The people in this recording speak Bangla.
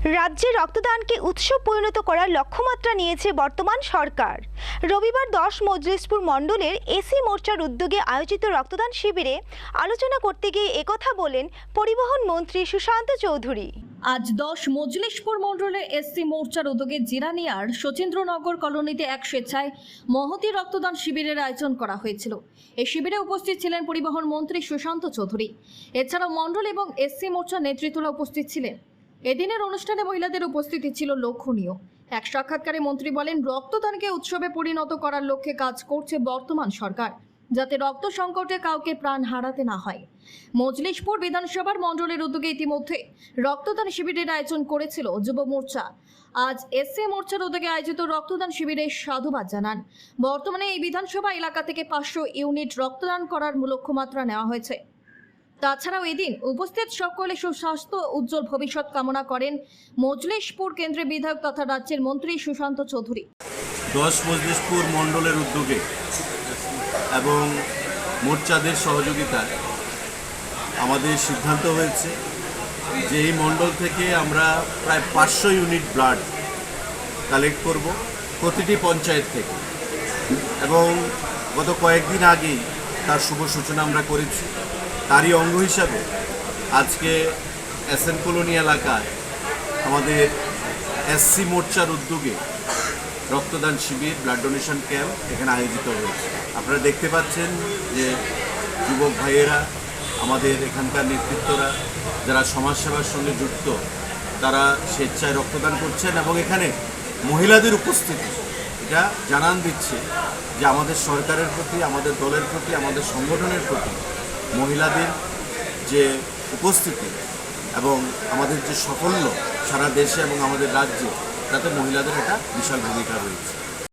রাজ্যে রক্তদানকে উৎসব পরিণত করার লক্ষ্যমাত্রা নিয়েছে বর্তমান সরকার। রবিবার 10 মজলিসপুর মণ্ডলের এসসি মোর্চার উদ্যোগে আয়োজিত রক্তদান শিবিরে আলোচনা করতে গিয়ে একথা বলেন পরিবহন মন্ত্রী সুশান্ত চৌধুরী। আজ 10 মজলিসপুর মণ্ডলের এসসি মোর্চার উদ্যোগে জিরানিয়ার সচিন্দ্রনগর কলোনিতে এক স্বেচ্ছায় মহতী রক্তদান শিবিরের আয়োজন করা হয়েছিল। এই শিবিরে উপস্থিত ছিলেন পরিবহন মন্ত্রী সুশান্ত চৌধুরী। এছাড়াও মণ্ডল এবং এসসি মোর্চার নেতৃত্বরা উপস্থিত ছিলেন। এদিনের অনুষ্ঠানে মহিলাদের উপস্থিতি ছিল লক্ষণীয়। এক সাক্ষাৎকারে মন্ত্রী বলেন, রক্তদানকে উৎসবে পরিণত করার লক্ষ্যে কাজ করছে বর্তমান সরকার, যাতে রক্ত সংকটে কাউকে প্রাণ হারাতে না হয়। মজলিসপুর বিধানসভার মণ্ডলের উদ্যোগে ইতিমধ্যে রক্তদান শিবিরের আয়োজন করেছিল যুব মোর্চা। আজ এসসি মোর্চার উদ্যোগে আয়োজিত রক্তদান শিবিরে সাধুবাদ জানান। বর্তমানে এই বিধানসভা এলাকা থেকে 500 ইউনিট রক্তদান করার লক্ষ্যমাত্রা নেওয়া হয়েছে। তাছাড়াও এদিন উপস্থিত সকলে সুস্বাস্থ্য উজ্জ্বল ভবিষ্যৎ কামনা করেন মজলিসপুর কেন্দ্রের বিধায়ক তথা রাজ্যের মন্ত্রী সুশান্ত চৌধুরী। 10 মজলিসপুর মণ্ডলের উদ্যোগে এবং মোর্চাদের সহযোগিতায় আমাদের সিদ্ধান্ত হয়েছে যে এই মণ্ডল থেকে আমরা প্রায় 500 ইউনিট ব্লাড কালেক্ট করব প্রতিটি পঞ্চায়েত থেকে, এবং গত কয়েকদিন আগেই তার শুভ সূচনা আমরা করেছি। তারই অঙ্গ হিসাবে আজকে এসএন কলোনি এলাকায় আমাদের এসসি মোর্চার উদ্যোগে রক্তদান শিবির, ব্লাড ডোনেশন ক্যাম্প এখানে আয়োজিত হয়েছে। আপনারা দেখতে পাচ্ছেন যে যুবক ভাইয়েরা, আমাদের এখানকার নেতৃত্বরা যারা সমাজসেবার সঙ্গে যুক্ত, তারা স্বেচ্ছায় রক্তদান করছেন এবং এখানে মহিলাদের উপস্থিতি এটা জানান দিচ্ছে যে আমাদের সরকারের প্রতি, আমাদের দলের প্রতি, আমাদের সংগঠনের প্রতি মহিলাদের যে উপস্থিতি এবং আমাদের যে সাফল্য সারা দেশে এবং আমাদের রাজ্যে, তাতে মহিলাদের একটা বিশাল ভূমিকা রয়েছে।